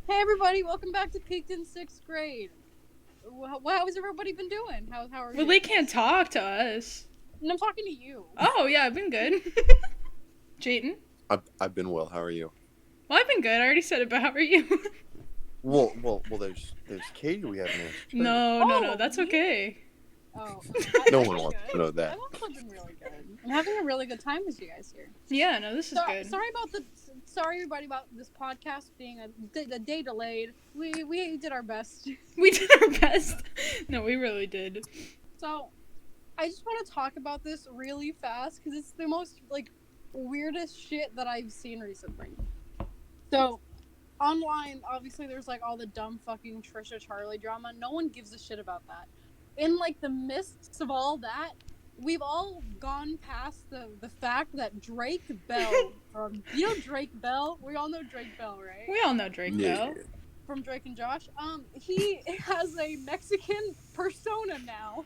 Hey everybody, welcome back to Peaked in 6th grade. How has everybody been doing? How are Well, you? they can't talk to us. And I'm talking to you. Oh, yeah, I've been good. Jayton? I've been well. How are you? Well, I've been good. I already said it, but how are you? Well. There's Catie we haven't asked her. No, Oh, that's me? okay. Oh, No I've one been wants to good. know that. I've also been really good. I'm having a really good time with you guys here. Yeah, no, this is So, good. sorry everybody about this podcast being a day delayed. We did our best. We did our best. No, we really did. So, I just want to talk about this really fast because it's the most weirdest shit that I've seen recently. So, online, obviously, there's all the dumb fucking Trisha Charlie drama. No one gives a shit about that. In the midst of all that, we've all gone past the fact that Drake Bell from Drake Bell. We all know Drake Bell, right? We all know Drake Bell. From Drake and Josh. He has a Mexican persona now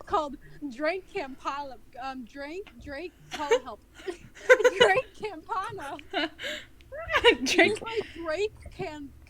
called Drake Campana. Drake call help. Drake Campana. Drake. He's like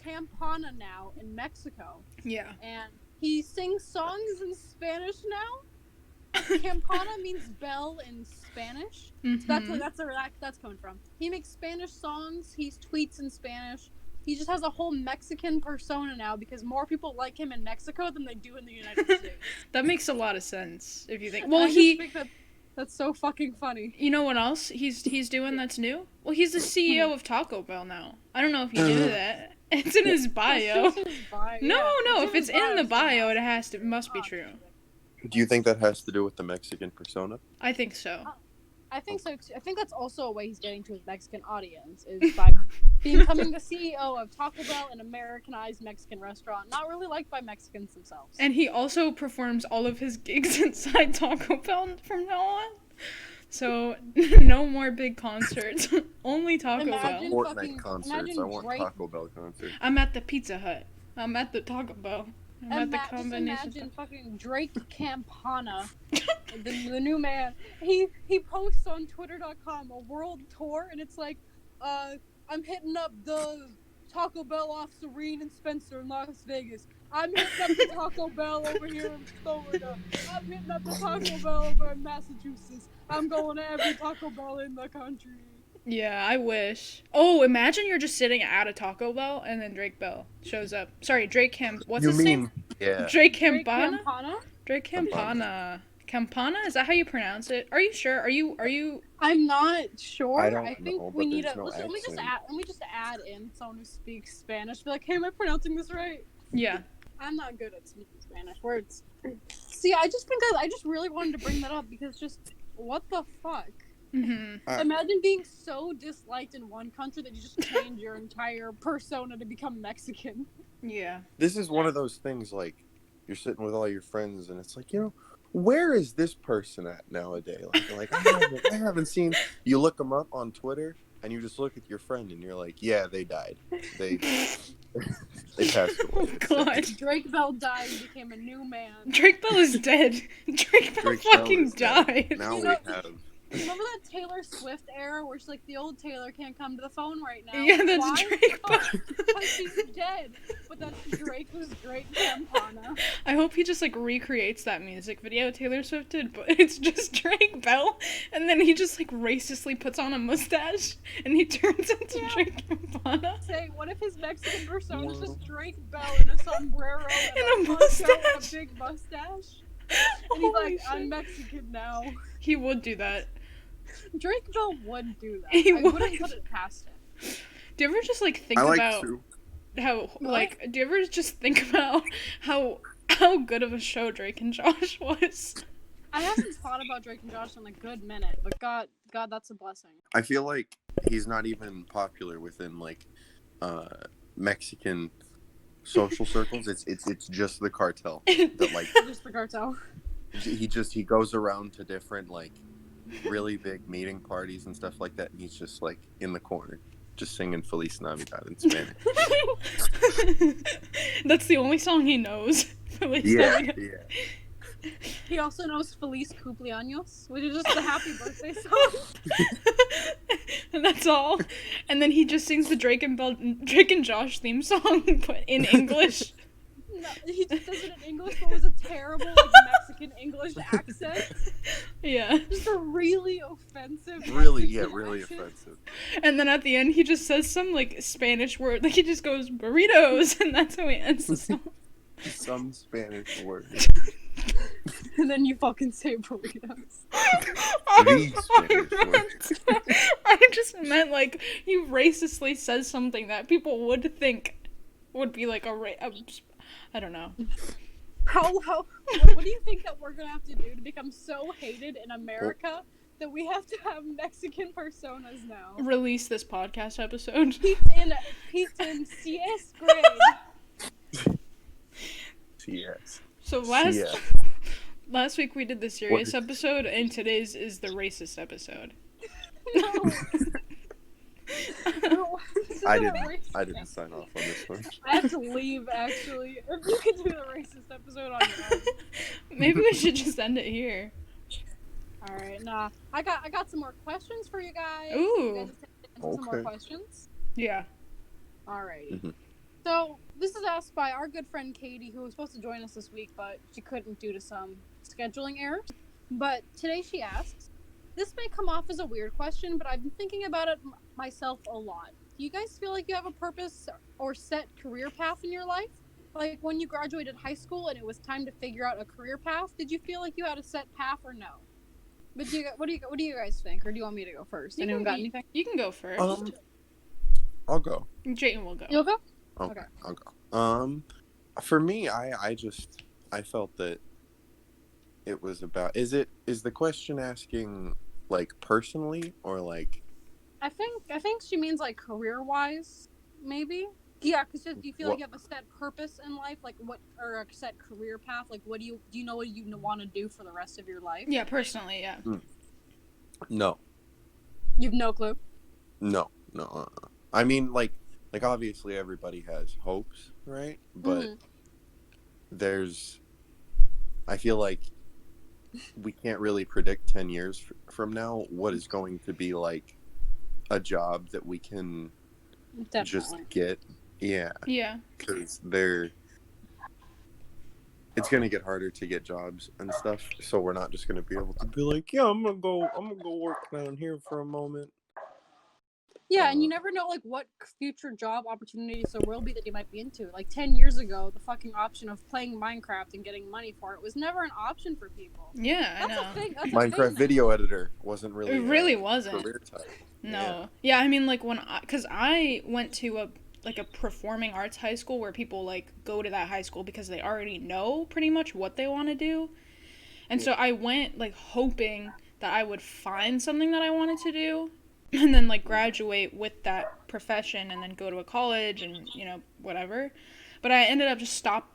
Campana now in Mexico. Yeah. And he sings songs in Spanish now. Campana means bell in Spanish. Mm-hmm. So that's where that's coming from. He makes Spanish songs. He tweets in Spanish. He just has a whole Mexican persona now because more people like him in Mexico than they do in the United States. That makes a lot of sense if you think. Well, I just think that's so fucking funny. You know what else he's doing that's new? Well, he's the CEO of Taco Bell now. I don't know if you knew that. It's in his bio. It's in his bio. No, Yeah. if it's in the bio, it must be true. Do you think that has to do with the Mexican persona? I think so. I think so too. I think that's also a way he's getting to his Mexican audience is by becoming the CEO of Taco Bell, an Americanized Mexican restaurant, not really liked by Mexicans themselves. And he also performs all of his gigs inside Taco Bell from now on. So, no more big concerts. Only Taco Bell. Fortnite concerts. I want Taco Bell concerts. I'm at the Pizza Hut. I'm at the Taco Bell. I'm at the combination. Just imagine fucking Drake Campana, the new man. He posts on Twitter.com a world tour, and it's like, I'm hitting up the Taco Bell off Serene and Spencer in Las Vegas. I'm hitting up the Taco Bell over here in Florida. I'm hitting up the Taco Bell over in Massachusetts. I'm going to every Taco Bell in the country. Yeah, I wish. Oh, imagine you're just sitting at a Taco Bell and then Drake Bell shows up. Sorry, what's his name? Yeah. Drake Campana? Drake Campana. Campana? Is that how you pronounce it? Are you sure? Are you I'm not sure. I think know, we need no listen, let me just add in someone who speaks Spanish. Be like, hey, am I pronouncing this right? Yeah. I'm not good at speaking Spanish words. See, I just really wanted to bring that up because just what the fuck? Mm-hmm. Imagine being so disliked in one country that you just change your entire persona to become Mexican. Yeah. This is one of those things like you're sitting with all your friends and it's like, where is this person at nowadays? Like I haven't seen. You look them up on Twitter and you just look at your friend and you're like, yeah, they died. They passed away. Oh, God. Drake Bell died and became a new man. Drake Bell is dead. Drake Bell fucking died. Now we have. Remember that Taylor Swift era where she's like, the old Taylor can't come to the phone right now? Yeah, that's Drake Bell. Because she's dead. But that's Drake was Drake Campana. I hope he just recreates that music video Taylor Swift did, but it's just Drake Bell, and then he just racistly puts on a mustache and he turns into Drake Campana. Say, what if his Mexican persona is just Drake Bell in a sombrero and a mustache? And a big mustache? And he's like, I'm Mexican now. He would do that. Drake Bell would do that. I wouldn't put it past him. Do you ever just think about how do you ever just think about how good of a show Drake and Josh was? I haven't thought about Drake and Josh in a good minute, but God, that's a blessing. I feel like he's not even popular within Mexican social circles. It's just the cartel that just the cartel. He goes around to different really big meeting parties and stuff like that, and he's just in the corner just singing Feliz Navidad in Spanish. That's the only song he knows. Feliz Navidad. Yeah. He also knows Feliz Cumpleaños, which is just the happy birthday song. and that's all. And then he just sings the Drake and Josh theme song, but in English. No, he just does it in English, but with a terrible like Mexican English accent. Yeah. Just a really offensive. Really, Mexican yeah, really accent. offensive. And then at the end, he just says some like Spanish word, like he just goes burritos, and that's how he ends the song. Some Spanish word. And then you fucking say burritos. The Spanish word. I just meant like he racistly says something that people would think would be like I don't know. What do you think that we're gonna have to do to become so hated in America that we have to have Mexican personas now? Release this podcast episode. Pete's in CS grade. Yes. So last week we did the serious episode, and today's is the racist episode. No. No, I didn't sign off on this one. I have to leave, actually. If you could do the racist episode on your own. Maybe we should just end it here. Alright, nah. I got some more questions for you guys. Ooh. You guys just answer some more Okay. questions. Yeah. Alrighty. Mhm. So, this is asked by our good friend Catie, who was supposed to join us this week, but she couldn't due to some scheduling errors. But today she asks, this may come off as a weird question, but I've been thinking about it myself a lot. Do you guys feel like you have a purpose or set career path in your life? Like when you graduated high school and it was time to figure out a career path, did you feel like you had a set path or no? But what do you guys think, or do you want me to go first? Anyone got anything? You can go first. I'll go. Jayton will go. You'll go. Okay, Okay. I'll go. For me, I felt that it was about. Is the question asking like personally or like? I think she means like career wise, maybe. Yeah, because do you feel like you have a set purpose in life, like what, or a set career path? Like, do you know what you want to do for the rest of your life? Yeah, personally, yeah. No. You've no clue. No. I mean, like obviously everybody has hopes, right? But I feel like we can't really predict 10 years from now what is going to be like a job that we can just get. Yeah. Yeah. Because it's going to get harder to get jobs and stuff. So we're not just going to be able to be like, yeah, I'm going to go work down here for a moment. Yeah, and you never know like what future job opportunities there will be that you might be into. Like 10 years ago, the fucking option of playing Minecraft and getting money for it was never an option for people. Yeah, I know. That's a thing. Minecraft video editor wasn't really. It really wasn't. Career type. No. Yeah, I mean, like because I went to a performing arts high school where people like go to that high school because they already know pretty much what they want to do, and so I went like hoping that I would find something that I wanted to do, and then like graduate with that profession and then go to a college and whatever. But I ended up just stopped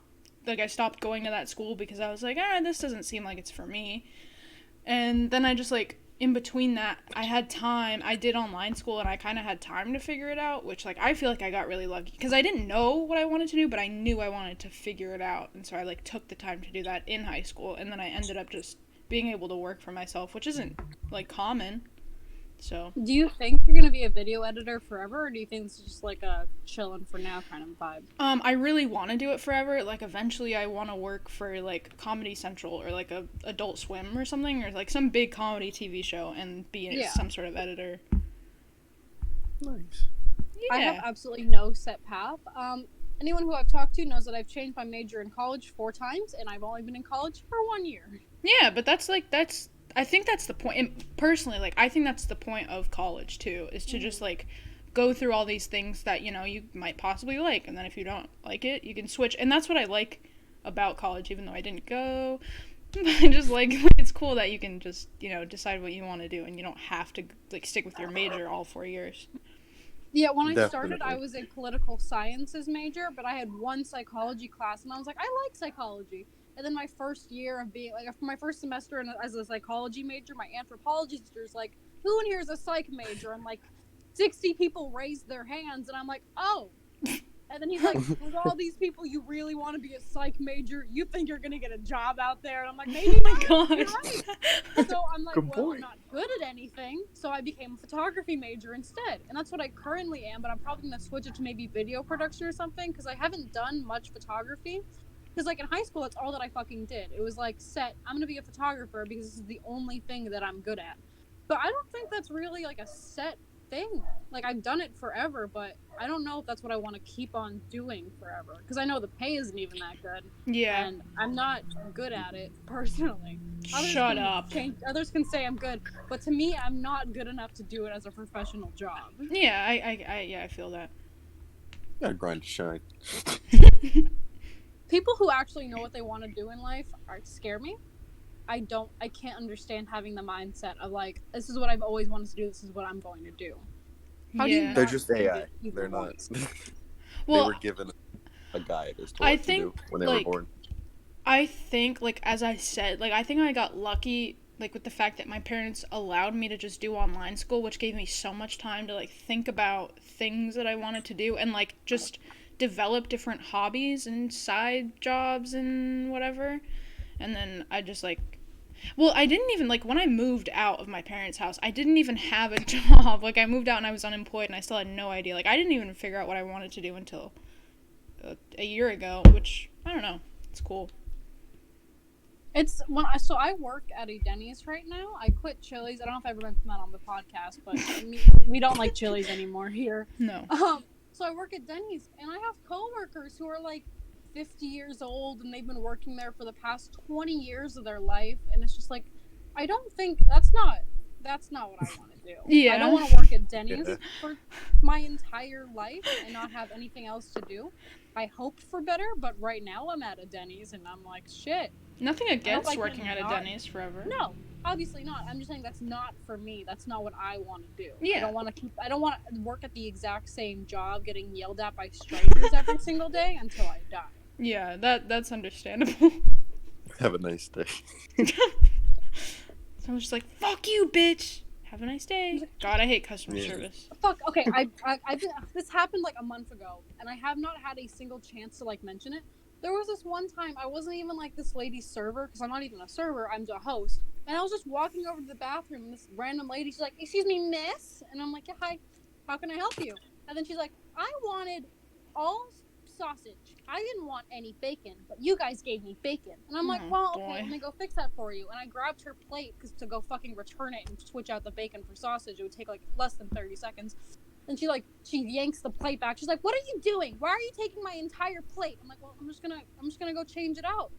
going to that school because I was like, this doesn't seem like it's for me. And then I just like in between that, I had time. I did online school and I kind of had time to figure it out, which like I feel like I got really lucky because I didn't know what I wanted to do, but I knew I wanted to figure it out. And so I like took the time to do that in high school, and then I ended up just being able to work for myself, which isn't like common. So, do you think you're gonna be a video editor forever, or do you think it's just like a chillin' for now kind of vibe? I really want to do it forever. Like, eventually I want to work for, like, Comedy Central or, like, a Adult Swim or something, or, like, some big comedy TV show and be some sort of editor. Nice. Yeah. I have absolutely no set path. Anyone who I've talked to knows that I've changed my major in college 4 times, and I've only been in college for 1 year. Yeah, but I think that's the point. And personally, like, I think that's the point of college, too, is to just, like, go through all these things that, you might possibly like. And then if you don't like it, you can switch. And that's what I like about college, even though I didn't go. I just, like, it's cool that you can just, decide what you want to do. And you don't have to, like, stick with your major all 4 years. Yeah, when I started, I was a political sciences major, but I had 1 psychology class, and I was like, I like psychology. And then my first year of being, like, my first semester as a psychology major, my anthropology teacher's like, who in here is a psych major? And, like, 60 people raised their hands, and I'm like, oh, And then he's like, with all these people, you really want to be a psych major? You think you're going to get a job out there? And I'm like, maybe Oh my not. God. You're right. So I'm like, Good well, I'm point. not good at anything. So I became a photography major instead. And that's what I currently am. But I'm probably going to switch it to maybe video production or something because I haven't done much photography. Because, like, in high school, that's all that I fucking did. It was like, set, I'm going to be a photographer because this is the only thing that I'm good at. But I don't think that's really, like, a set thing. Like, I've done it forever, but I don't know if that's what I want to keep on doing forever. Because I know the pay isn't even that good. Yeah. And I'm not good at it, personally. Shut up. Others can say I'm good, but to me, I'm not good enough to do it as a professional job. Yeah, I feel that. Gotta grind to shine. People who actually know what they want to do in life scare me. I can't understand having the mindset of like, this is what I've always wanted to do, this is what I'm going to do. How do you Yeah. not They're just do AI. it even They're not. once? They Well, were given a guide as to I what to think, do when they like, were born. I think, like, as I said, like, I think I got lucky, like, with the fact that my parents allowed me to just do online school, which gave me so much time to, like, think about things that I wanted to do and, like, just develop different hobbies and side jobs and whatever. And then I just, like, well, I didn't even, like, when I moved out of my parents' house, I didn't even have a job. Like, I moved out and I was unemployed and I still had no idea. Like, I didn't even figure out what I wanted to do until a year ago, which, I don't know. It's cool. It's so I work at a Denny's right now. I quit Chili's. I don't know if I've ever mentioned that on the podcast, but we don't like Chili's anymore here. No. So I work at Denny's, and I have coworkers who are like 50 years old, and they've been working there for the past 20 years of their life, and it's just like, I don't think that's not what I want to do. Yeah. I don't want to work at Denny's Yeah. for my entire life and not have anything else to do. I hoped for better, but right now I'm at a Denny's, and I'm like, shit. Nothing against like working at a not- Denny's forever. No, obviously not. I'm just saying that's not for me. That's not what I want to do. Yeah. I don't want to work at the exact same job getting yelled at by strangers every single day until I die. Yeah, that's understandable. Have a nice day. So I'm just like, fuck you, bitch. Have a nice day. God, I hate customer Yeah. service. Fuck. Okay, I've been. This happened like a month ago, and I have not had a single chance to like mention it. There was this one time I wasn't even like this lady's server because I'm not even a server. I'm the host, and I was just walking over to the bathroom, and this random lady, she's like, "Excuse me, miss," and I'm like, "Yeah, hi. How can I help you?" And then she's like, "I wanted all sausage. I didn't want any bacon, but you guys gave me bacon." And I'm like, Oh, "Well, boy. okay, let me go fix that for you." And I grabbed her plate to go fucking return it and switch out the bacon for sausage. It would take like less than 30 seconds. And she yanks the plate back. She's like, "What are you doing? Why are you taking my entire plate?" I'm like, "Well, I'm just gonna go change it out."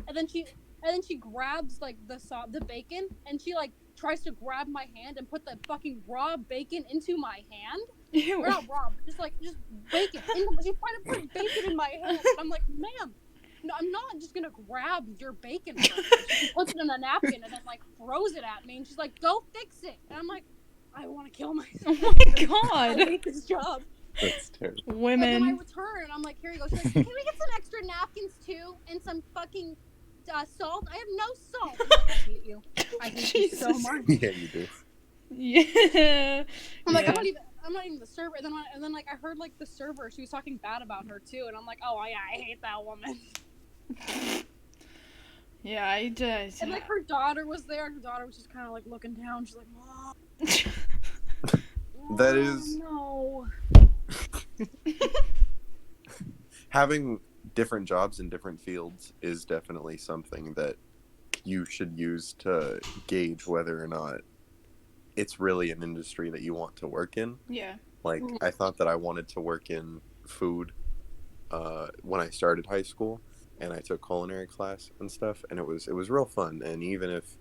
And then she grabs like the bacon, and she like tries to grab my hand and put the fucking raw bacon into my hand. Ew. Or not raw, but just bacon. She's trying to put bacon in my hand. And I'm like, "Ma'am, no, I'm not just gonna grab your bacon from you." She puts it in a napkin and then like throws it at me, and she's like, "Go fix it." And I'm like, I want to kill myself. Oh my I god. hate this job. That's terrible. And then I Women. return, and I'm like, "Here you go." She's like, "Can we get some extra napkins too, and some fucking salt?" I have no salt. I'm like, I hate you. I hate you so Jesus. much. Yeah, you do. Yeah. I'm like, Yeah. I'm not even the server. And then like I heard like the server, she was talking bad about her too, and I'm like, "Oh yeah, I hate that woman." Yeah, I did. And like her daughter was there, and her daughter was just kind of like looking down. She's like, "Mom." That is- no. Having different jobs in different fields is definitely something that you should use to gauge whether or not it's really an industry that you want to work in. Yeah. Like, I thought that I wanted to work in food when I started high school, and I took culinary class and stuff, and it was real fun. And even if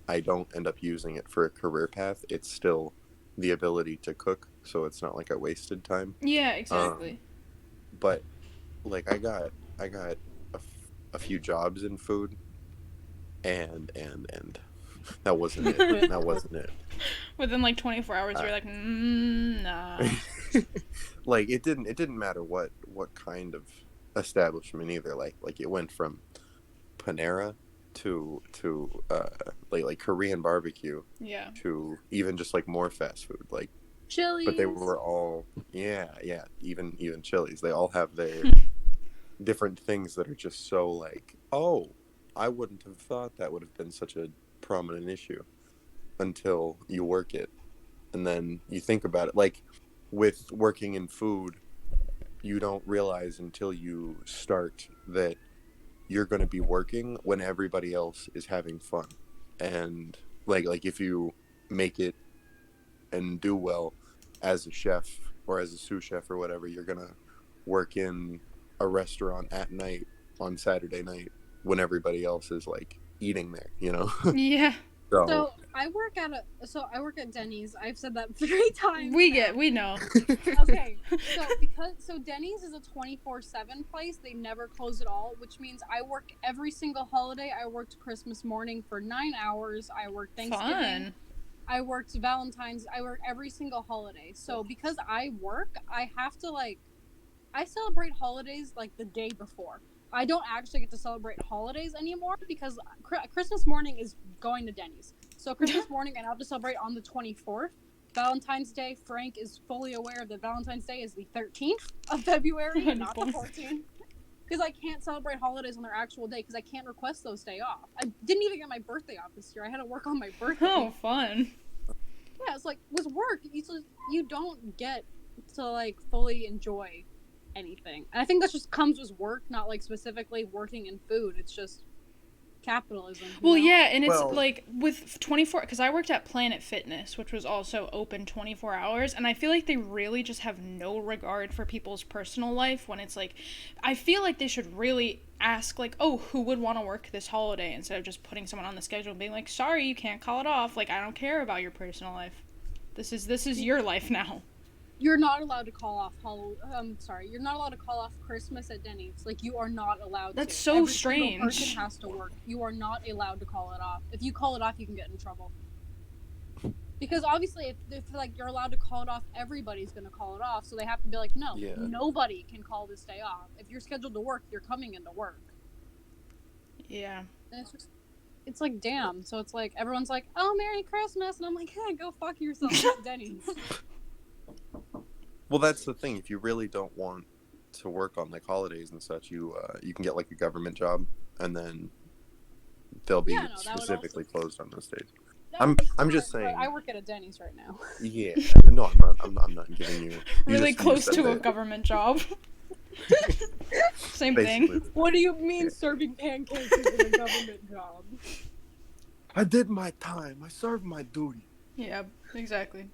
I don't end up using it for a career path, it's still the ability to cook, so it's not like I wasted time. Yeah, exactly. But like I got a few jobs in food, and that wasn't it. That wasn't it. Within like 24 hours, you're like, nah. Like it didn't matter what kind of establishment either. Like it went from Panera to like Korean barbecue Yeah. to even just like more fast food. Like Chili's. but they were all even Chili's. They all have their different things that are just so like, oh, I wouldn't have thought that would have been such a prominent issue until you work it, and then you think about it. Like with working in food, you don't realize until you start that you're going to be working when everybody else is having fun, and like if you make it and do well as a chef or as a sous chef or whatever, you're gonna work in a restaurant at night on Saturday night when everybody else is like eating there, you know? Yeah. So I work at Denny's. I've said that 3 times. We know. Okay. So Denny's is a 24/7 place. They never close at all, which means I work every single holiday. I worked Christmas morning for 9 hours. I worked Thanksgiving. Fun. I worked Valentine's. I work every single holiday. So because I work, I have to I celebrate holidays like the day before. I don't actually get to celebrate holidays anymore because Christmas morning is going to Denny's. So Christmas morning, and I have to celebrate on the 24th. Valentine's Day, Frank is fully aware that Valentine's Day is the 13th of February, not the 14th. Because I can't celebrate holidays on their actual day because I can't request those day off. I didn't even get my birthday off this year. I had to work on my birthday. Oh, fun. Yeah, it's like with work, you don't get to like fully enjoy anything. And I think that just comes with work, not like specifically working in food. It's just capitalism. Well, yeah, and it's Well- like with 24, because I worked at Planet Fitness, which was also open 24 hours, and I feel like they really just have no regard for people's personal life when it's like, I feel like they should really ask, like, oh, who would want to work this holiday, instead of just putting someone on the schedule and being like, sorry, you can't call it off. Like, I don't care about your personal life. This is your life now. You're not allowed to call off you're not allowed to call off Christmas at Denny's. Like, you are not allowed That's to. so Every strange. single person has to work. You are not allowed to call it off. If you call it off, you can get in trouble. Because obviously, if like you're allowed to call it off, everybody's gonna call it off. So they have to be like, no, Yeah. nobody can call this day off. If you're scheduled to work, you're coming into work. Yeah. And it's like, damn. So it's like everyone's like, oh, Merry Christmas, and I'm like, yeah, go fuck yourself at Denny's. Well, that's the thing. If you really don't want to work on like holidays and such, you can get like a government job, and then they'll be Yeah, no, that would specifically also- closed on those days. That I'm would be just smart, but saying. I work at a Denny's right now. Yeah. No, I'm not giving you. Really close said to a that. government job. Same Basically. thing. What do you mean Yeah. serving pancakes is a government job? I did my time. I served my duty. Yeah, exactly.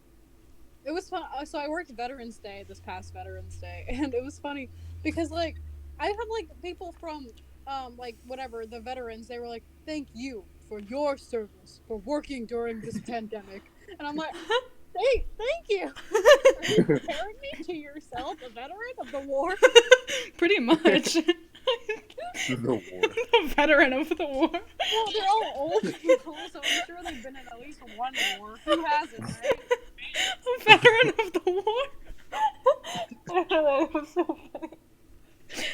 It was fun. So I worked Veterans Day this past Veterans Day, and it was funny because like I had like people from like whatever the veterans. They were like, "Thank you for your service for working during this pandemic," and I'm like, "Hey, thank you." Are you comparing me to yourself, a veteran of the war? Pretty much. The war. The veteran of the war. Well, they're all old people, so I'm sure they've been in at least one war. Who hasn't, right? A veteran of the war. That was so funny.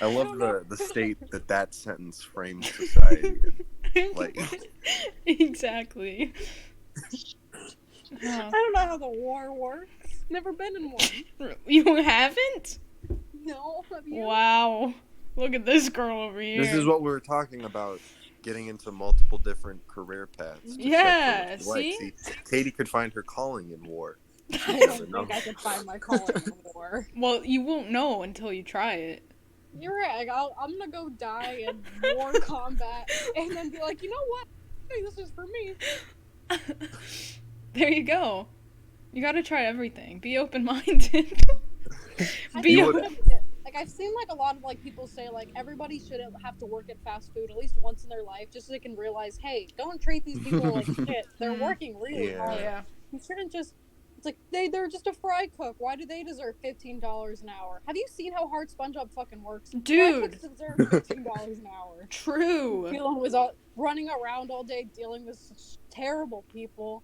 I love the state that sentence frames society. Like, Exactly. I don't know how the war works. Never been in one. You haven't? No, have you? Wow. Look at this girl over here. this is what we were talking about. Getting into multiple different career paths. to Yeah, check for what you see? like. Katie could find her calling in war. I don't think I could find my calling in war. Well, you won't know until you try it. You're right. Like, I'm gonna go die in war combat and then be like, you know what? Hey, this is for me. There you go. You gotta try everything. Be open-minded. I Be You think would- open. like I've seen like a lot of like people say like everybody should have to work at fast food at least once in their life just so they can realize, hey, don't treat these people like shit. They're working really Yeah. hard. Yeah. You shouldn't just. It's like they're just a fry cook. Why do they deserve $15 an hour? Have you seen how hard SpongeBob fucking works? Fry Dude. cooks deserve $15 an hour. True. Dealing with running around all day, dealing with such terrible people.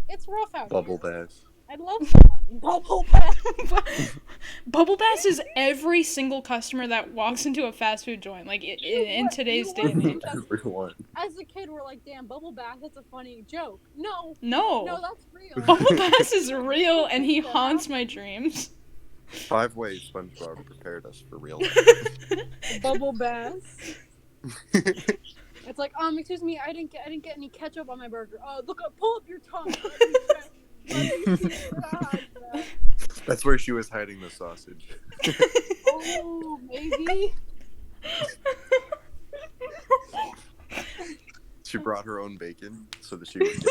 It's rough out Bubble here. bass. I love someone. Bubble bath. Bubble bath is every single customer that walks into a fast food joint, like in today's day and age. Everyone. As a kid, we're like, damn, bubble bath, that's a funny joke. No, No, that's real. Bubble bath is real, and he haunts my dreams. 5 ways SpongeBob prepared us for real life. Bubble bath. It's like, excuse me, I didn't get any ketchup on my burger. Oh, look up, pull up your tongue. That's where she was hiding the sausage. Oh, maybe. She brought her own bacon so that she would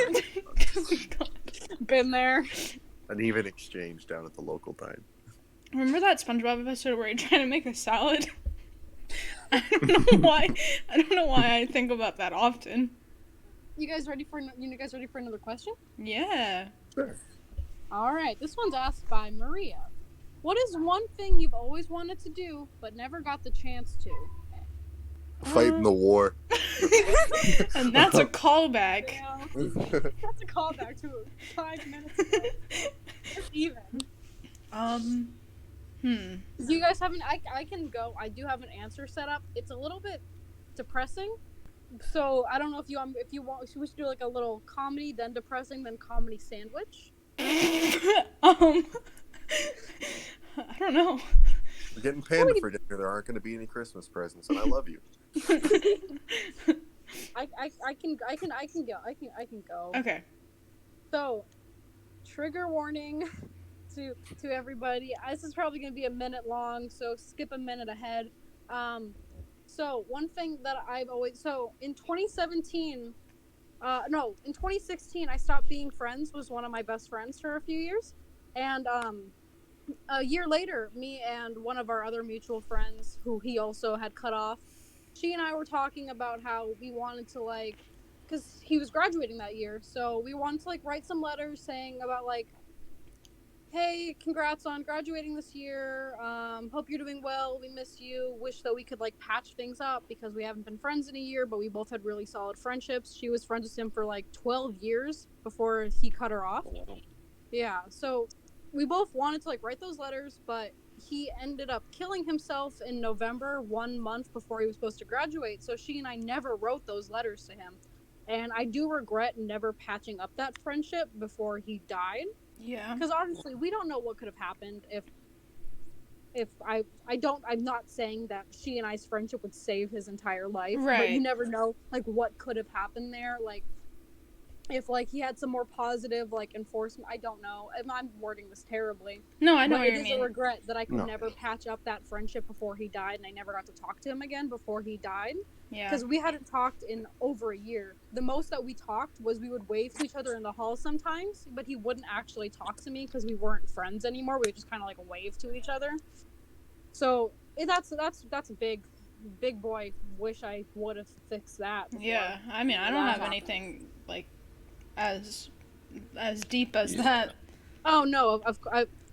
get Been there. an even exchange down at the local dine. Remember that SpongeBob episode where you're trying to make a salad? I don't know why I think about that often. You guys ready for another question? Yeah. Sure. All right, this one's asked by Maria. What is one thing you've always wanted to do but never got the chance to? Fight in the war. And that's a callback. That's a callback to 5 minutes ago. It's even. Do you guys have an? I can go. I do have an answer set up. It's a little bit depressing, so I don't know if you want. Should we do like a little comedy, then depressing, then comedy sandwich? I don't know. We're getting panda for dinner. There aren't going to be any Christmas presents, and I love you. I can go. Okay. So, trigger warning to everybody. This is probably going to be a minute long, so skip a minute ahead. So one thing that in 2017, in 2016, I stopped being friends with one of my best friends for a few years, and a year later, me and one of our other mutual friends, who he also had cut off, she and I were talking about how we wanted to because he was graduating that year, so we wanted to write some letters saying about hey, congrats on graduating this year. Hope you're doing well. We miss you. Wish that we could patch things up because we haven't been friends in a year, but we both had really solid friendships. She was friends with him for 12 years before he cut her off. Yeah, so we both wanted to write those letters, but he ended up killing himself in November, 1 month before he was supposed to graduate. So she and I never wrote those letters to him. And I do regret never patching up that friendship before he died. Yeah. Because honestly, we don't know what could have happened I'm not saying that she and I's friendship would save his entire life. Right. But you never know, what could have happened there. If he had some more positive enforcement, I don't know. I'm wording this terribly. No, I know what you mean. It is a regret that I could No. never patch up that friendship before he died, and I never got to talk to him again before he died. Yeah. Because we hadn't talked in over a year. The most that we talked was we would wave to each other in the hall sometimes, but he wouldn't actually talk to me because we weren't friends anymore. We would just kind of wave to each other. So that's a big boy. Wish I would have fixed that. Yeah. I mean, I don't have anything as deep as that. Oh no,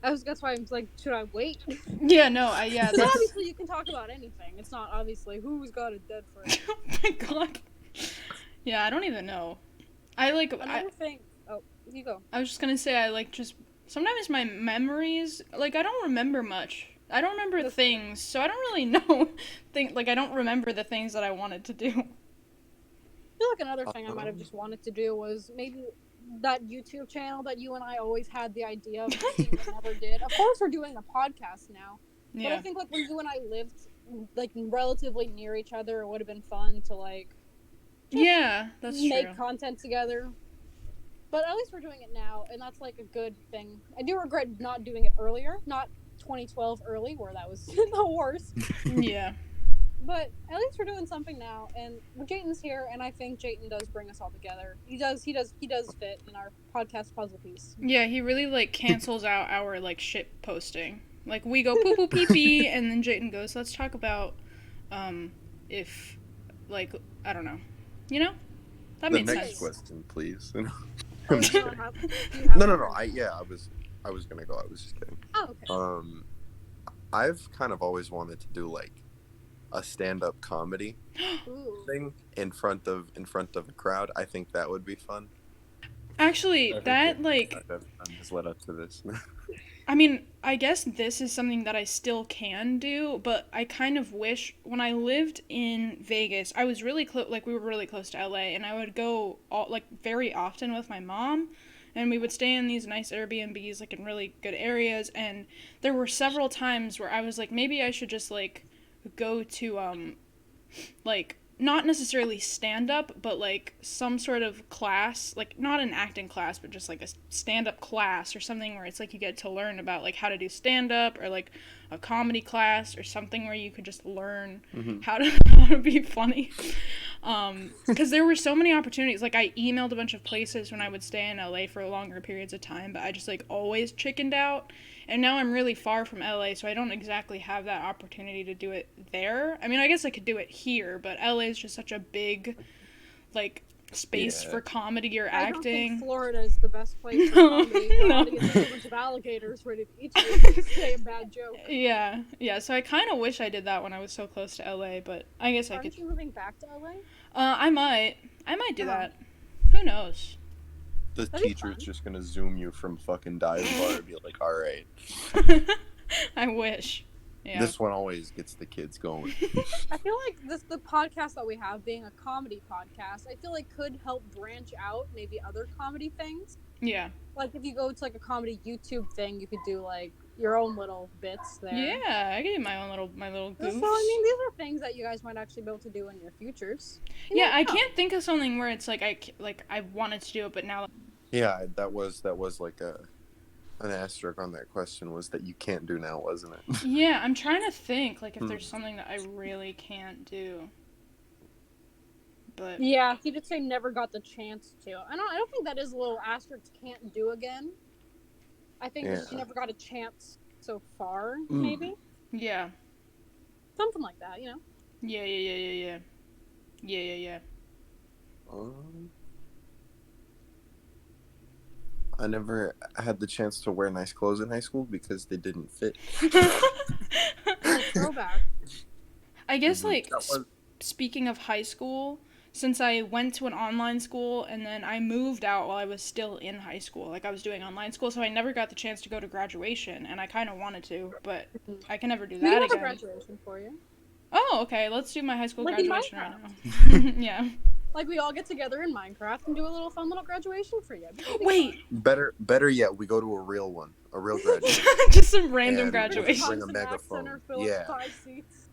that's why I'm should I wait? Yeah, no, Because obviously you can talk about anything. It's not obviously who's got a dead friend. Oh my god. Yeah, I don't even know. Another thing. Oh, you go. I was just gonna say sometimes my memories I don't remember much. I don't remember things, so I don't really know. I don't remember the things that I wanted to do. I feel another thing I might have just wanted to do was maybe that YouTube channel that you and I always had the idea of doing but never did. Of course, we're doing a podcast now. Yeah. But I think when you and I lived relatively near each other, it would have been fun to yeah, that's make true. content together. But at least we're doing it now, and that's a good thing. I do regret not doing it earlier, not 2012 early, where that was the worst. Yeah. But at least we're doing something now, and Jayton's here, and I think Jayton does bring us all together. He does fit in our podcast puzzle piece. Yeah, he really cancels out our shit posting. We go poo poo pee pee, and then Jayton goes, let's talk about if I don't know, that made sense. Next question, please. Oh, I'm you just don't kidding. have No. I was gonna go. I was just kidding. Oh, okay. I've kind of always wanted to do a stand-up comedy Ooh. thing in front of a crowd. I think that would be fun. Actually, that has led up to this. I mean, I guess this is something that I still can do, but I kind of wish when I lived in Vegas, I was really close, like we were really close to LA, and I would go like very often with my mom, and we would stay in these nice Airbnbs like in really good areas, and there were several times where I was like maybe I should just like go to like not necessarily stand up, but like some sort of class, like not an acting class, but just like a stand up class or something where it's like you get to learn about like how to do stand up, or like a comedy class or something where you could just learn how to be funny. Because there were so many opportunities. Like I emailed a bunch of places when I would stay in LA for longer periods of time, but I just like always chickened out. And now I'm really far from LA, so I don't exactly have that opportunity to do it there. I mean, I guess I could do it here, but LA is just such a big, like, space for comedy or acting. I don't think Florida is the best place for comedy. No. To get a bunch of alligators ready to eat you and say a bad joke. Yeah, so I kind of wish I did that when I was so close to LA, but I guess I could. Aren't you moving back to LA? I might do that. Who knows? The teacher's just gonna zoom you from fucking dive bar and be like, all right. I wish. Yeah. This one always gets the kids going. I feel like the podcast that we have, being a comedy podcast, I feel like could help branch out maybe other comedy things. Yeah. Like if you go to like a comedy YouTube thing, you could do like your own little bits there. Yeah, I could do my little goofs. So I mean, these are things that you guys might actually be able to do in your futures. Yeah, I can't think of something where it's like I wanted to do it, but now. Yeah, that was like an asterisk on that question, was that you can't do now, wasn't it? Yeah, I'm trying to think like if there's something that I really can't do. But yeah, he did say never got the chance to. I don't think that is a little asterisk can't do again. I think that she never got a chance so far, maybe. Yeah. Something like that, you know. Yeah. I never had the chance to wear nice clothes in high school because they didn't fit. Throwback. I guess, like, speaking of high school, since I went to an online school and then I moved out while I was still in high school, like, I was doing online school, so I never got the chance to go to graduation, and I kind of wanted to, but I can never do that again. We have a graduation for you. Oh, okay, let's do my high school graduation right now. Yeah. Like, we all get together in Minecraft and do a little fun little graduation for you. Wait! Better yet, we go to a real one. A real graduation. Just some random graduation. Bring a megaphone. Yeah. 5 seats.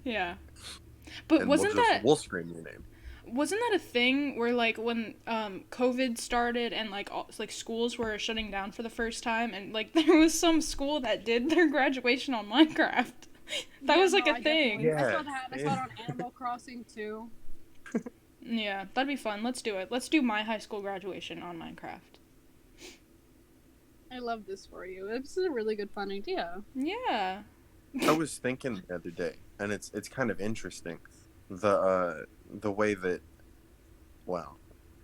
Yeah. But and we'll scream your name. Wasn't that a thing where, like, when COVID started and, like, schools were shutting down for the first time, and, like, there was some school that did their graduation on Minecraft? That was, like, a thing. Yeah. I saw that. I saw it on Animal Crossing, too. Yeah, that'd be fun. Let's do it. Let's do my high school graduation on Minecraft. I love this for you. This is a really good, fun idea. Yeah. I was thinking the other day, and it's kind of interesting, the way that, wow,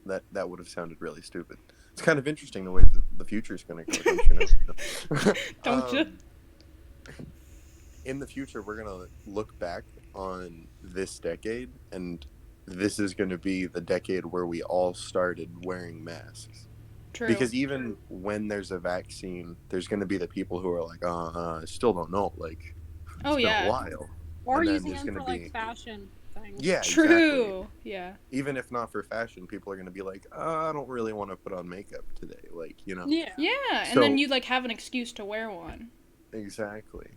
that would have sounded really stupid. It's kind of interesting the way the future's going to go, don't you know? Don't you? In the future, we're going to look back on this decade, and this is going to be the decade where we all started wearing masks. True. Because even when there's a vaccine, there's going to be the people who are like, I still don't know, like, it's been a while. Or using them for, like, fashion things. Yeah, True. Exactly. Yeah. Even if not for fashion, people are going to be like, I don't really want to put on makeup today, like, you know. Yeah. Yeah, and then you, like, have an excuse to wear one. Exactly.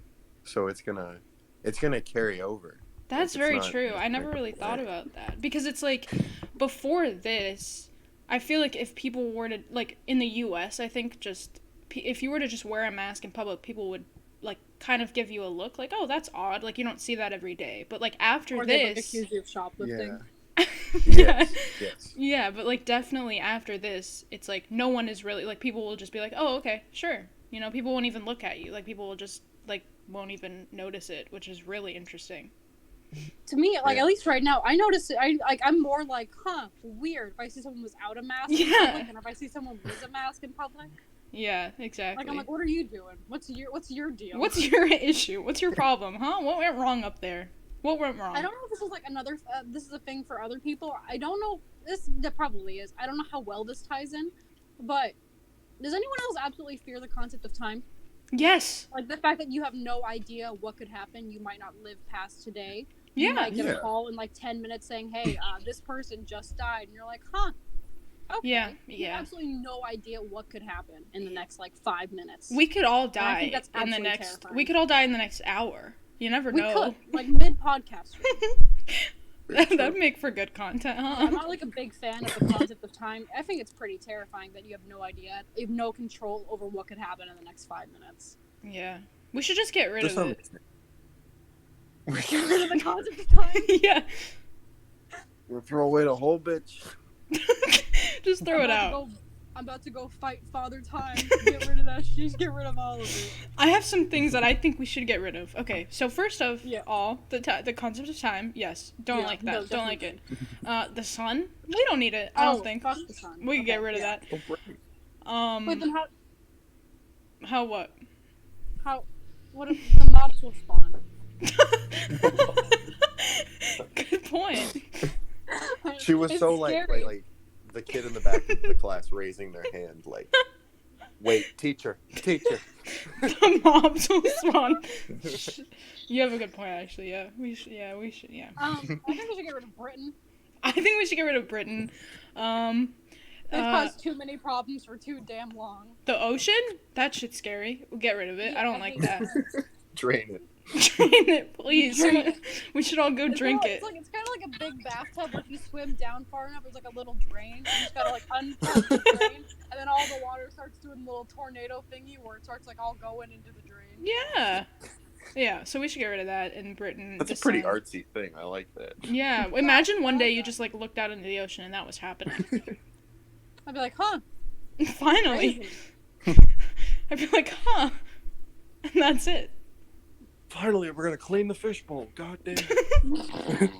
So it's gonna carry over. That's very true. I never really thought about that. Because it's like, before this, I feel like if people were to, like, in the US, I think just, if you were to just wear a mask in public, people would, like, kind of give you a look, like, oh, that's odd, like, you don't see that every day. But, like, after or this... Or they would accuse you of shoplifting. Yeah. Yes. Yeah, but, like, definitely after this, it's like, no one is really, like, people will just be like, oh, okay, sure. You know, people won't even look at you. Like, people will just, like, won't even notice it, which is really interesting. To me, like, at least right now, I notice it. I'm more like, weird if I see someone without a mask in public, and if I see someone with a mask in public. Yeah, exactly. Like, I'm like, what are you doing? What's your deal? What's your issue? What's your problem, huh? What went wrong up there? What went wrong? I don't know if this is, like, another, this is a thing for other people. I don't know, that probably is. I don't know how well this ties in, but Does anyone else absolutely fear the concept of time? Yes. Like the fact that you have no idea what could happen. You might not live past today. Yeah. You might get Yeah. a call in like 10 minutes saying, hey, this person just died. And you're like, huh. Okay. Yeah, You yeah. have absolutely no idea what could happen in the next like 5 minutes. We could all And I die think that's in the absolutely next. terrifying. We could all die in the next hour. You never We know. could, like mid podcast. That'd make for good content, huh? I'm not like a big fan of the concept of time. I think it's pretty terrifying that you have no idea, you have no control over what could happen in the next 5 minutes. Yeah. We should just get rid To of some it. extent. Get rid of the concept of time. Yeah. You'll throw away the whole bitch. Just throw it out. I'm about to go fight Father Time. Get rid of that shit. Get rid of all of it. I have some things that I think we should get rid of. Okay, so first of Yeah. all, the concept of time, yes, don't Yeah, like that, no, don't like it. definitely. The sun, we don't need it. I don't think Fuck the sun. we can Okay, get rid of yeah. that. Wait, then How what? what if the mobs will spawn? Good point. She was It's so scary. like the kid in the back of the class raising their hand, like, wait, teacher. The mobs will spawn. You have a good point, actually. Yeah, we should. Yeah. I think we should get rid of Britain. I think we should get rid of Britain. They've caused too many problems for too damn long. The ocean? That shit's scary. We'll get rid of it. Yeah, I don't I like hate that. Drain it. Drain it, please. Drain it. We should all go drink it. It's kind of like a big bathtub. Where if you swim down far enough, there's like a little drain. You just gotta like untap the drain, and then all the water starts doing a little tornado thingy where it starts like all going into the drain. Yeah. Yeah, so we should get rid of that in Britain. That's the a pretty sun. artsy thing. I like that. Yeah, imagine one day you just like looked out into the ocean and that was happening. I'd be like, huh? Finally. Crazy. I'd be like, huh? And that's it. Finally, we're gonna clean the fishbowl. God damn.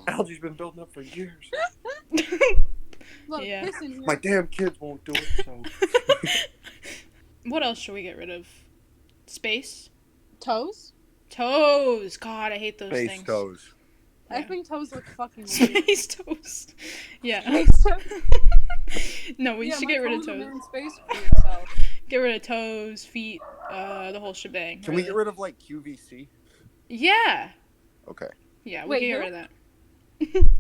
Algae's been building up for years. Look, Yeah. piss in here. My damn kids won't do it. So What else should we get rid of? Space? Toes? Toes. God, I hate those face things. toes. I Yeah. think toes look fucking weird. Space toes. Yeah. Space toes? No, we Yeah, should my get rid of toes are toes. in space weird, so. Get rid of toes, feet, the whole shebang. Can we get rid of like QVC? Yeah. Okay. Yeah, we Wait, can get who? rid of that.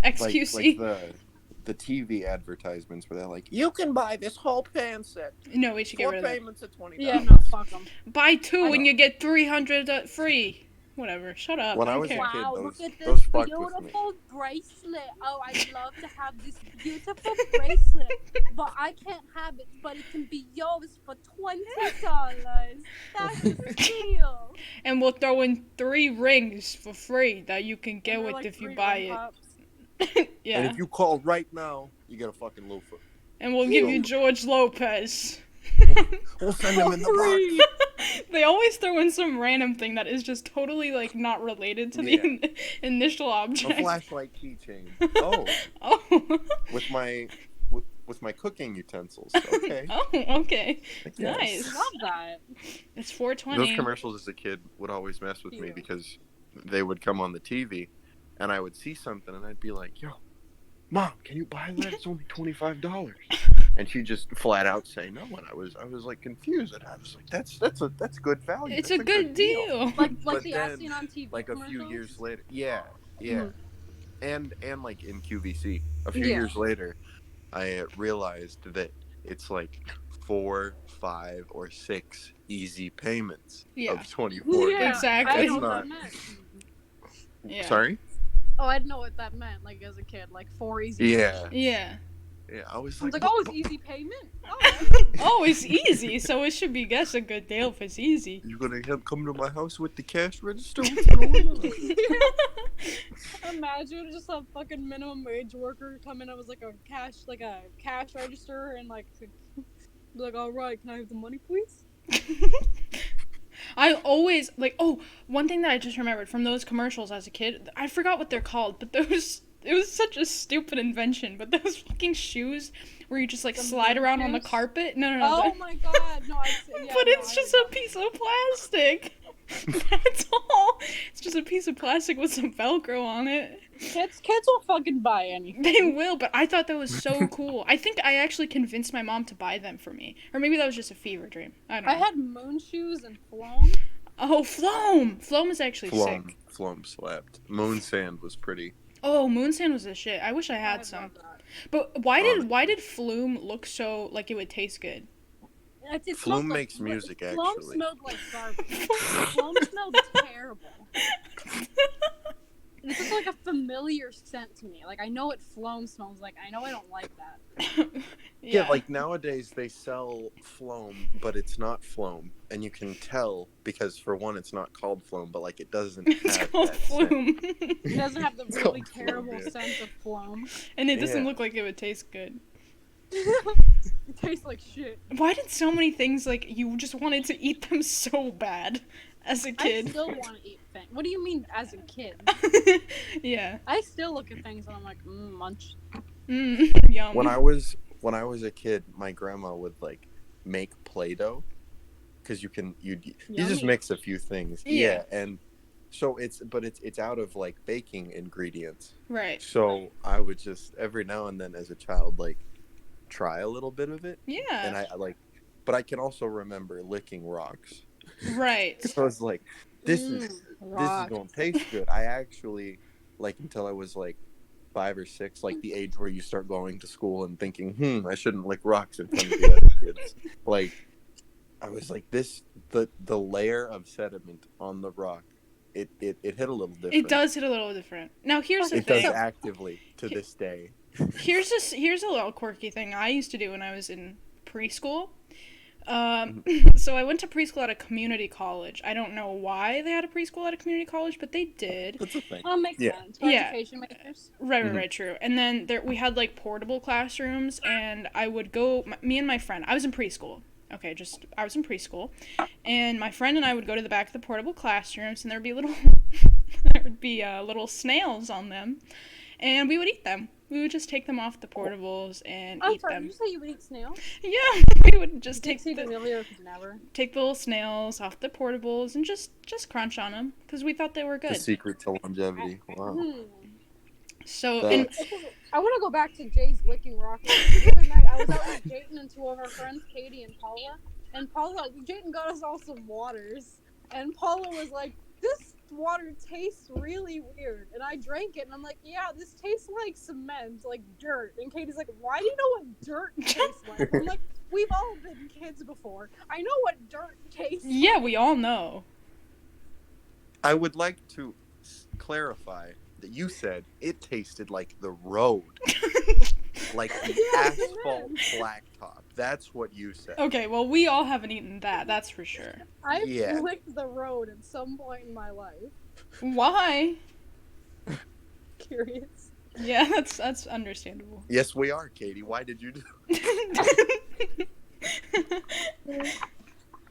Like XQC. the TV advertisements where they're like, you can buy this whole pan set. No, we should get 4 rid of that. payments of $20. Yeah, no, fuck them. Buy two I and you get 300 free. Whatever. Shut up. When I I don't was a care. kid, Wow, those- look at those this fucked with me. beautiful bracelet. Oh, I'd love to have this beautiful bracelet, but I can't have it, but it can be yours for $20. That's a steal. And we'll throw in 3 rings for free that you can get And they're with like if you 3 buy ring it. pops. Yeah. And if you call right now, you get a fucking loofah. And we'll give you George Lopez. We'll send him in the box. They always throw in some random thing that is just totally like not related to the Yeah. initial A object. flashlight keychain. Oh, Oh. with my cooking utensils. Okay. Oh, okay. Yes. Nice. Love that. It's 420. Those commercials as a kid would always mess with me Yeah. because they would come on the TV, and I would see something, and I'd be like, "Yo, Mom, can you buy that? It's only $25." And she'd just flat out say no, and I was like confused, and I was like, "That's good value. It's That's a good deal. Like But the then, as seen on TV Like a few commercials? years later, yeah, and like in QVC, a few Yeah. years later, I realized that it's like 4, 5, or 6 easy payments Yeah. of 24. Yeah, Exactly. I That's didn't know not- what that meant. Yeah. Sorry. Oh, I didn't know what that meant, like, as a kid. Like, 4 easy Yeah, Yeah. yeah. I was I was like, like, oh, it's easy payment? Oh, Oh, it's easy, so it should be, guess, a good deal if it's easy. "You gonna come to my house with the cash register? What's going on?" imagine just a fucking minimum wage worker come in and was like a cash register and like, be like, all right, can I have the money, please? I always like. Oh, one thing that I just remembered from those commercials as a kid, I forgot what they're called, but those. It was such a stupid invention, but those fucking shoes where you just like The slide around on the shoes? carpet. No. Oh my god, no, But it's just a piece of plastic. That's all. It's just a piece of plastic with some Velcro on it. Kids will fucking buy anything. They will, but I thought that was so cool. I think I actually convinced my mom to buy them for me. Or maybe that was just a fever dream. I don't know. I had moon shoes and Floam. Oh, Floam! Floam is actually sick. Floam slapped. Moon sand was pretty. Oh, moon sand was the shit. I wish I had some. But why did Flume look so like it would taste good? It Flume makes music, Floam actually. smelled like garbage. Floam smelled terrible. This is like a familiar scent to me. Like, I know what Floam smells like. I know I don't like that. Yeah, like nowadays they sell Floam, but it's not Floam, and you can tell because for one, it's not called Floam, but like it doesn't. It's have called that Flume. It doesn't have the really terrible scent of Floam. And it doesn't look like it would taste good. It tastes like shit. Why did so many things, like, you just wanted to eat them so bad as a kid? I still want to eat things. What do you mean, as a kid? Yeah. I still look at things and I'm like, munch. Yum. When I was a kid, my grandma would like make Play-Doh because you just mix a few things. Yeah, and so it's out of like baking ingredients. Right. So I would just every now and then as a child like try a little bit of it. Yeah. And but I can also remember licking rocks. Right. So I was like, this is gonna taste good. I actually like until I was like 5 or 6, like the age where you start going to school and thinking, I shouldn't lick rocks in front of the other kids. Like, I was like, the layer of sediment on the rock, it hit a little different. It does hit a little different. Now here's the it thing. does actively to this day. Here's a little quirky thing I used to do when I was in preschool. So I went to preschool at a community college. I don't know why they had a preschool at a community college, but they did. That's a thing. Makes sense. For education makers. Right, true. And then we had like portable classrooms, and I would go. Me and my friend. I was in preschool. Okay, I was in preschool, and my friend and I would go to the back of the portable classrooms, and there would be little snails on them, and we would eat them. We would just take them off the portables and eat them. Did you say you would eat snails? Yeah, we would just take the little snails off the portables and just crunch on them because we thought they were good. The secret to longevity. Wow. So, I want to go back to Jay's licking rockets. The other night, I was out with Jayton and 2 of our friends, Catie and Paula. And Jayton got us all some waters. And Paula was like, this water tastes really weird. And I drank it, and I'm like, yeah, this tastes like cement, like dirt. And Katie's like, why do you know what dirt tastes like? I'm like, we've all been kids before. I know what dirt tastes like. Yeah, we all know. I would like to clarify that you said it tasted like the road. Like the asphalt blacktop. That's what you said. Okay, well, we all haven't eaten that, that's for sure. I've licked the road at some point in my life. Why? Curious. Yeah, that's understandable. Yes, we are, Catie. Why did you do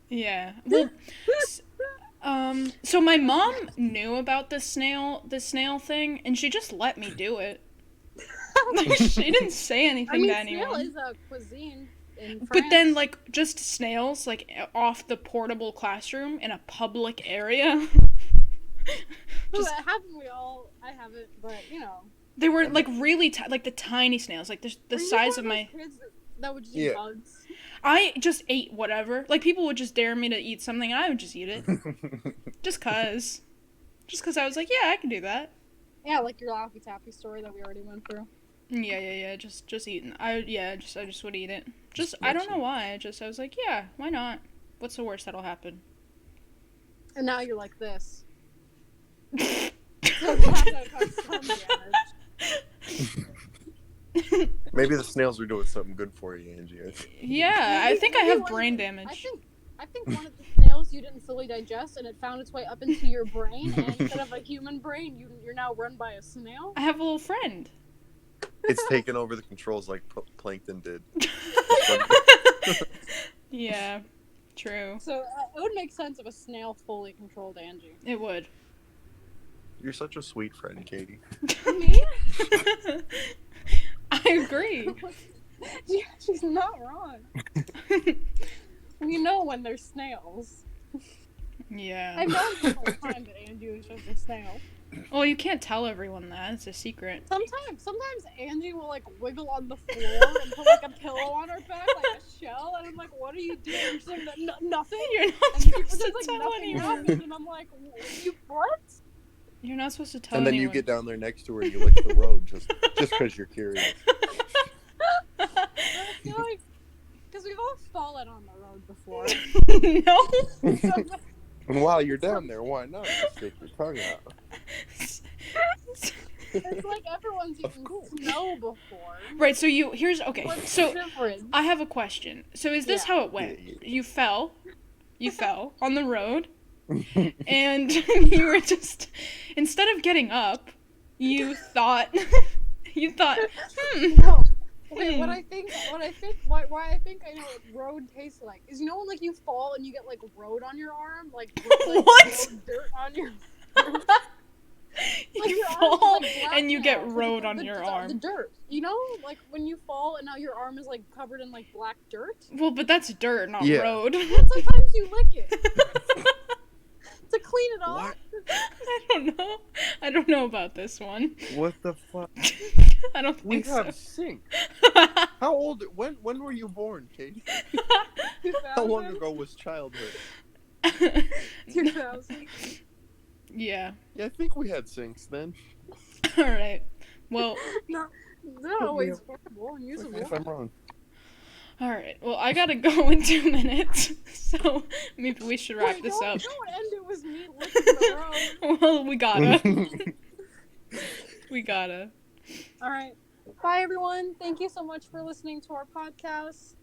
Yeah. Well, so my mom knew about the snail thing, and she just let me do it. She didn't say anything to anyone. Snail is a cuisine in France. But then, like, just snails, like, off the portable classroom in a public area. Haven't we all? I haven't, but, you know. They were, like, really, like, the tiny snails, like, the size of my... Kids that would just eat bugs? I just ate whatever. Like, people would just dare me to eat something, and I would just eat it. Just cause I was like, yeah, I can do that. Yeah, like your Laffy Taffy story that we already went through. Yeah. Just eating. I just would eat it. I don't know why. I was like, yeah, why not? What's the worst that'll happen? And now you're like this. So that caused some damage. Maybe the snails are doing something good for you, Angie. Yeah, I think I have brain damage. I think one of the snails you didn't fully digest, and it found its way up into your brain, and instead of a human brain, you're now run by a snail. I have a little friend. It's taken over the controls like Plankton did. Yeah, true. So it would make sense if a snail fully controlled Angie. It would. You're such a sweet friend, Catie. Me? I agree. Yeah, she's not wrong. We know when they're snails. Yeah. I've known this whole time that Angie was just a snail. Well, you can't tell everyone that. It's a secret. Sometimes Angie will like wiggle on the floor and put like a pillow on her back like a shell, and I'm like, "What are you doing?" And she's like, "Nothing." You're not And she supposed to pretends like tell nothing anyone. happened, and I'm like, "You what?" You're not supposed to tell And then anyone. you get down there next to her and you lick the road just because you're curious. But I feel like because we've all fallen on the road before. No. So, And while you're down there, why not just stick your tongue out? it's like everyone's eaten snow before. Right, so okay. What's So the difference? I have a question. So is this Yeah. how it went? Yeah. You fell on the road, and you were just, instead of getting up, you thought, No. Okay, why I think I know what road tastes like is, you know, when like you fall and you get like road on your arm, like What? road dirt on your You like your arm is, fall like, black and you now, get 'cause road of on your arm. The dirt, you know, like when you fall and now your arm is like covered in like black dirt. Well, but that's dirt, not Yeah. road. And sometimes you lick it to clean it off. What? I don't know about this one. What the fuck? I don't We think have so. sinks. How old? When were you born, Catie? How long ago was childhood? 2000. Yeah. Yeah, I think we had sinks then. All right. Well, No, they're not always portable and usable. If I'm wrong. all right. Well, I gotta go in 2 minutes, so maybe we should wrap Wait, this up. Don't end it with me licking the road. Well, we gotta. We gotta. All right. Bye, everyone. Thank you so much for listening to our podcast.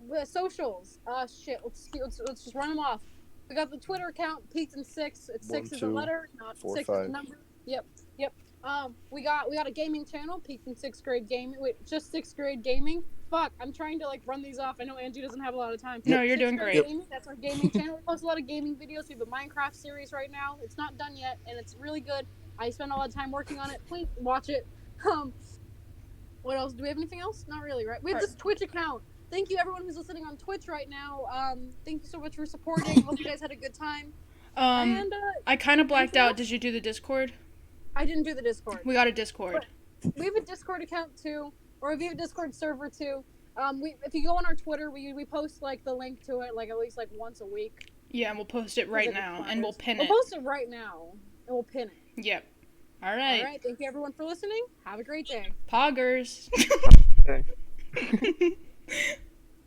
The socials. Let's just run them off. We got the Twitter account, Peaked in 6. It's 1, 6 is a 2, letter, not 4, 6 is 5. a number. Yep. We got a gaming channel, Peaked in 6th grade gaming. Wait, just 6th grade gaming. Fuck, I'm trying to like run these off. I know Angie doesn't have a lot of time. No, you're 6th doing grade great. Gaming, that's our gaming channel. We post a lot of gaming videos. We have a Minecraft series right now. It's not done yet, and it's really good. I spend a lot of time working on it. Please watch it. What else? Do we have anything else? Not really, right? We have this Twitch account. Thank you, everyone who's listening on Twitch right now. Thank you so much for supporting. Hope you guys had a good time. And I kind of blacked anything out. else? Did you do the Discord? I didn't do the Discord. We got a Discord. We have a Discord account too, or we have a Discord server too. If you go on our Twitter, we post like the link to it like at least like once a week. Yeah, and we'll post it right now, and we'll pin We'll it. post it right now, and we'll pin it. Yep. All right. All right. Thank you, everyone, for listening. Have a great day. Poggers. Okay.